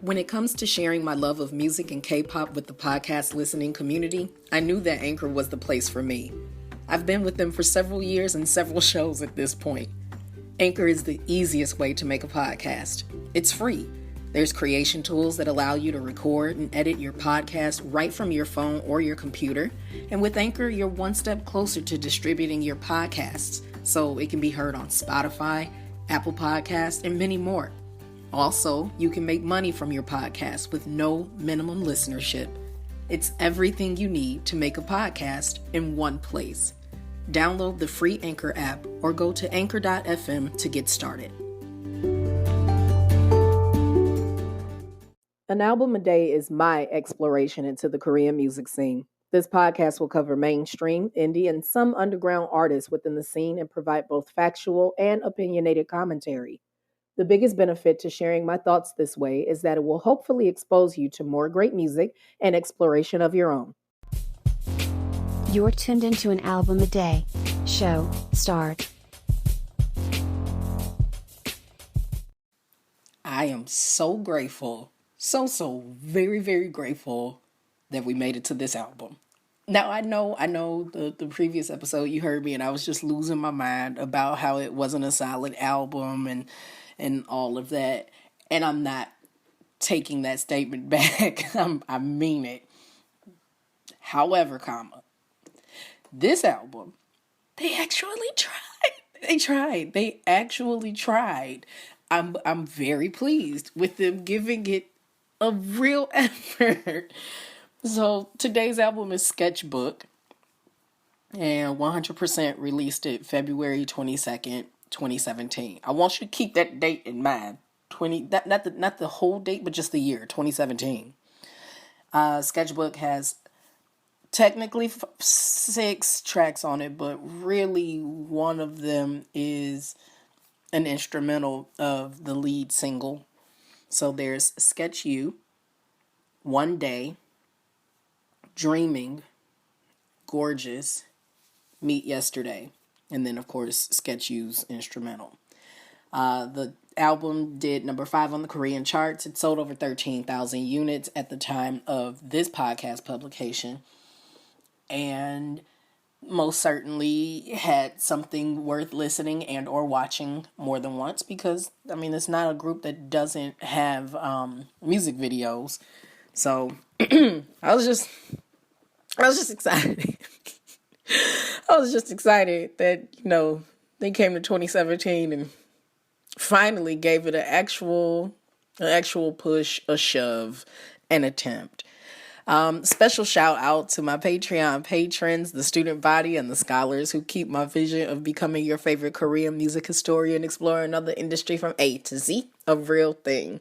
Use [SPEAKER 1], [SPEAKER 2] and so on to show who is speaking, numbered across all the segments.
[SPEAKER 1] When it comes to sharing my love of music and K-pop with the podcast listening community, I knew that Anchor was the place for me. I've been with them for several years and several shows at this point. Anchor is the easiest way to make a podcast. It's free. There's creation tools that allow you to record and edit your podcast right from your phone or your computer. And with Anchor, you're one step closer to distributing your podcasts, so it can be heard on Spotify, Apple Podcasts, and many more. Also, you can make money from your podcast with no minimum listenership. It's everything you need to make a podcast in one place. Download the free Anchor app or go to anchor.fm to get started. An album a day is my exploration into the Korean music scene. This podcast will cover mainstream, indie, and some underground artists within the scene and provide both factual and opinionated commentary. The biggest benefit to sharing my thoughts this way is that it will hopefully expose you to more great music and exploration of your own.
[SPEAKER 2] You're tuned into an album a day. Show, start.
[SPEAKER 1] I am so grateful, so very, very grateful that we made it to this album. Now, I know the previous episode you heard me and I was just losing my mind about how it wasn't a solid album and all of that. And I'm not taking that statement back. I mean it. However, this album, they actually tried. They actually tried. I'm very pleased with them giving it a real effort. So today's album is Sketchbook, and 100% released it February 22nd, 2017. I want you to keep that date in mind. Not the whole date, but just the year, 2017. Sketchbook has technically 6 tracks on it, but really one of them is an instrumental of the lead single. So there's Sketch You, One Day, Dreaming, Gorgeous, Meet Yesterday, and then of course Sketch You's instrumental. The album did number 5 on the Korean charts. It sold over 13,000 units at the time of this podcast publication, and most certainly had something worth listening and or watching more than once, because it's not a group that doesn't have music videos. So I was just excited. I was just excited that, they came to 2017 and finally gave it an actual push, a shove, an attempt. Special shout out to my Patreon patrons, the student body, and the scholars who keep my vision of becoming your favorite Korean music historian, exploring another industry from A to Z a real thing,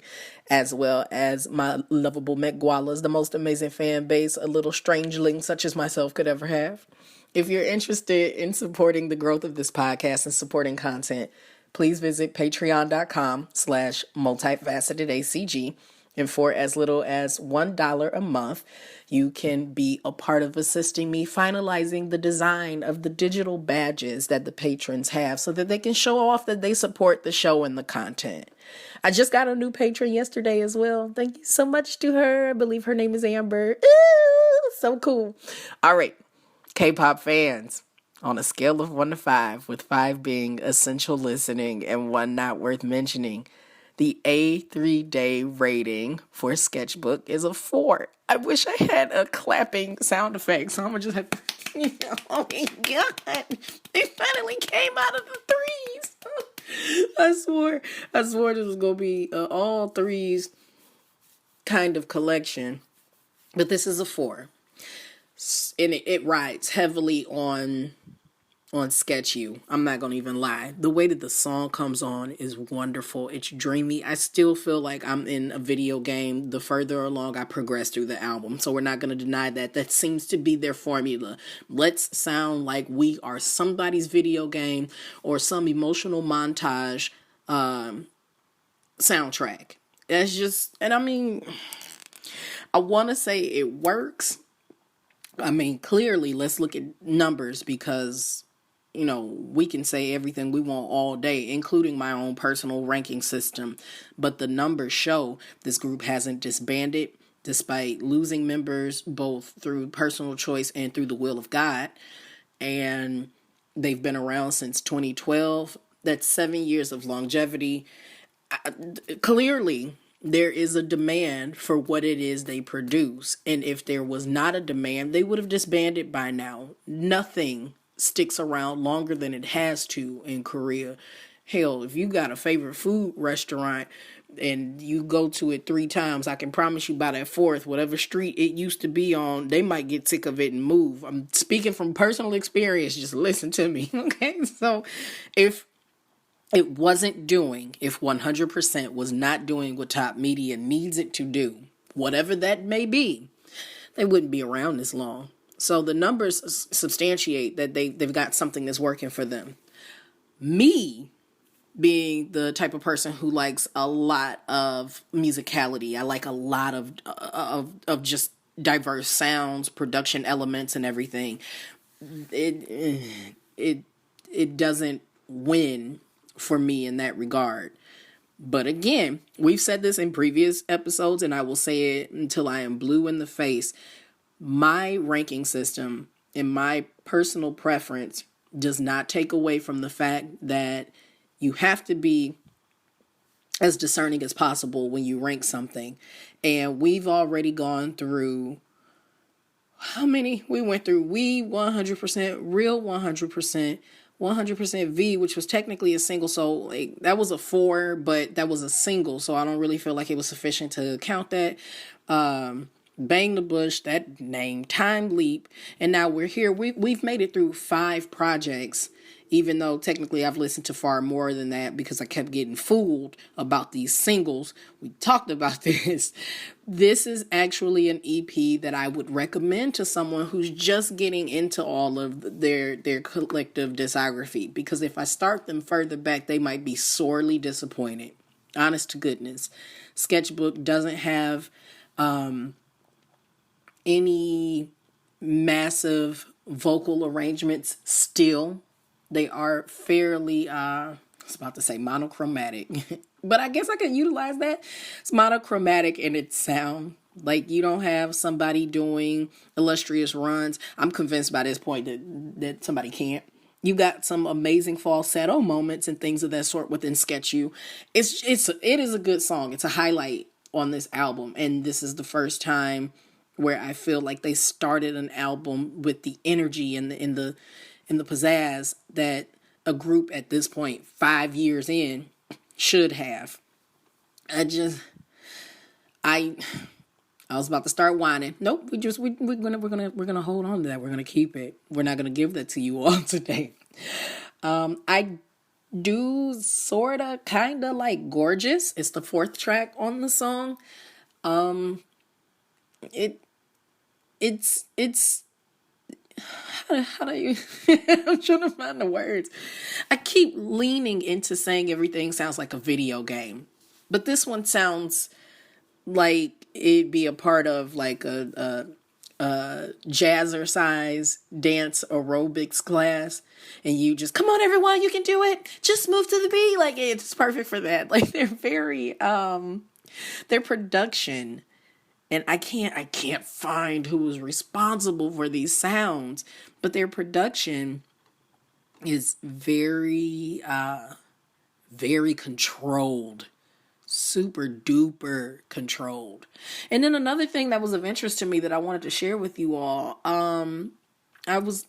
[SPEAKER 1] as well as my lovable Megwalas, the most amazing fan base a little strangeling such as myself could ever have. If you're interested in supporting the growth of this podcast and supporting content, please visit patreon.com/multifacetedacg. And for as little as $1 a month, you can be a part of assisting me finalizing the design of the digital badges that the patrons have so that they can show off that they support the show and the content. I just got a new patron yesterday as well. Thank you so much to her. I believe her name is Amber. Ooh, so cool. All right, K-pop fans. On a scale of 1 to 5, with 5 being essential listening and 1 not worth mentioning, the A3Day rating for Sketchbook is a 4. I wish I had a clapping sound effect, so I'm going to just have to... Oh my God. They finally came out of the 3s. I swore this was going to be all 3s kind of collection. But this is a 4. And it rides heavily on Sketch You. I'm not gonna even lie. The way that the song comes on is wonderful. It's dreamy. I still feel like I'm in a video game the further along I progress through the album. So we're not gonna deny that. That seems to be their formula. Let's sound like we are somebody's video game or some emotional montage soundtrack. That's just, and I want to say it works. Clearly, let's look at numbers, because we can say everything we want all day, including my own personal ranking system. But the numbers show this group hasn't disbanded despite losing members both through personal choice and through the will of God. And they've been around since 2012. That's 7 years of longevity. Clearly, there is a demand for what it is they produce. And if there was not a demand, they would have disbanded by now. Nothing sticks around longer than it has to in Korea. Hell, if you got a favorite food restaurant and you go to it 3 times, I can promise you by that 4th, whatever street it used to be on, they might get sick of it and move. I'm speaking from personal experience. Just listen to me. Okay. So if it wasn't doing, if 100% was not doing what top media needs it to do, whatever that may be, they wouldn't be around this long. So the numbers substantiate that they've got something that's working for them. Me, being the type of person who likes a lot of musicality, I like a lot of just diverse sounds, production elements, and everything. It doesn't win for me in that regard. But again, we've said this in previous episodes, and I will say it until I am blue in the face. My ranking system and my personal preference does not take away from the fact that you have to be as discerning as possible when you rank something. And we've already gone through how many? We went through We 100%, Real 100%, 100% V, which was technically a single. So like, that was a 4, but that was a single. So I don't really feel like it was sufficient to count that. Bang the Bush, that name, Time Leap. And now we're here. We've made it through 5 projects, even though technically I've listened to far more than that because I kept getting fooled about these singles. We talked about this. This is actually an EP that I would recommend to someone who's just getting into all of their collective discography, because if I start them further back, they might be sorely disappointed. Honest to goodness. Sketchbook doesn't have any massive vocal arrangements still. They are fairly, I was about to say monochromatic, but I guess I could utilize that. It's monochromatic in its sound. Like, you don't have somebody doing illustrious runs. I'm convinced by this point that somebody can't. You got some amazing falsetto moments and things of that sort within Sketch You. It is a good song. It's a highlight on this album. And this is the first time where I feel like they started an album with the energy and the pizzazz that a group at this point, 5 years in, should have. I was about to start whining. Nope, we're gonna hold on to that. We're gonna keep it. We're not gonna give that to you all today. I do sorta kinda like Gorgeous. It's the 4th track on the song. It's how do you I'm trying to find the words. I keep leaning into saying everything sounds like a video game, but this one sounds like it'd be a part of like a jazzercise dance aerobics class, and you just, come on everyone, you can do it, just move to the beat. Like, it's perfect for that. Like, they're very their production, and I can't find who was responsible for these sounds, but their production is very very controlled. Super duper controlled. And then another thing that was of interest to me that I wanted to share with you all, I was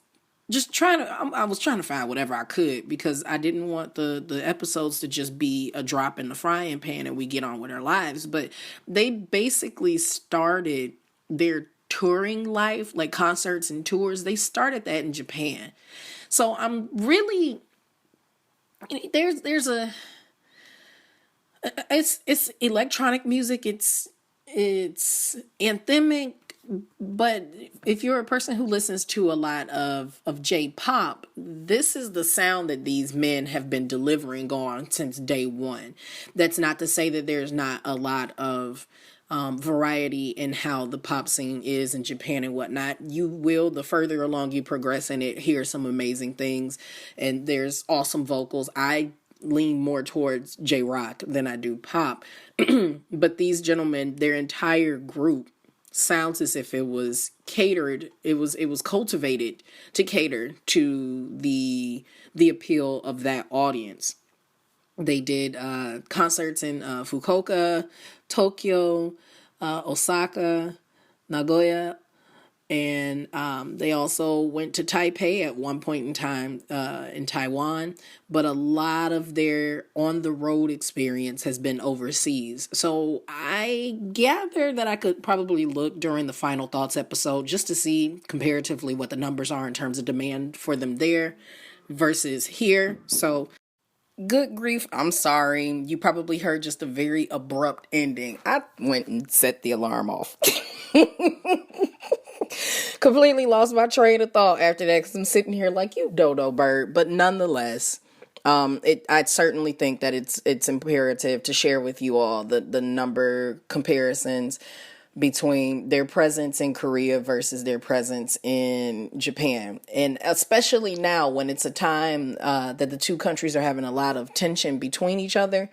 [SPEAKER 1] trying to find whatever I could, because I didn't want the episodes to just be a drop in the frying pan and we get on with our lives. But they basically started their touring life, like concerts and tours. They started that in Japan. So I'm really, there's a, it's electronic music. It's anthemic, but if you're a person who listens to a lot of J-pop, this is the sound that these men have been delivering on since day one. That's not to say that there's not a lot of variety in how the pop scene is in Japan and whatnot. You will, the further along you progress in it, hear some amazing things, and there's awesome vocals. I lean more towards J-rock than I do pop, but these gentlemen, their entire group sounds as if it was catered, it was cultivated to cater to the appeal of that audience. They did concerts in Fukuoka, Tokyo, Osaka, Nagoya, and they also went to Taipei at one point in time in Taiwan. But a lot of their on-the-road experience has been overseas. So I gather that I could probably look during the Final Thoughts episode just to see comparatively what the numbers are in terms of demand for them there versus here. So good grief, I'm sorry. You probably heard just a very abrupt ending. I went and set the alarm off. Completely lost my train of thought after that because I'm sitting here like, you dodo bird. But nonetheless, I certainly think that it's imperative to share with you all the number comparisons between their presence in Korea versus their presence in Japan. And especially now when it's a time that the two countries are having a lot of tension between each other.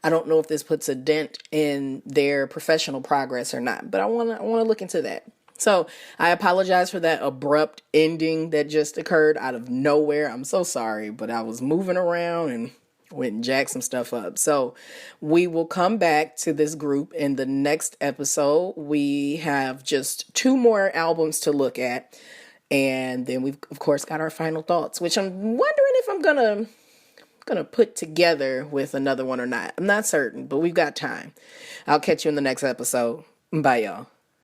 [SPEAKER 1] I don't know if this puts a dent in their professional progress or not, but I want to look into that. So I apologize for that abrupt ending that just occurred out of nowhere. I'm so sorry, but I was moving around and went and jacked some stuff up. So we will come back to this group in the next episode. We have just 2 more albums to look at. And then we've, of course, got our final thoughts, which I'm wondering if I'm gonna put together with another one or not. I'm not certain, but we've got time. I'll catch you in the next episode. Bye, y'all.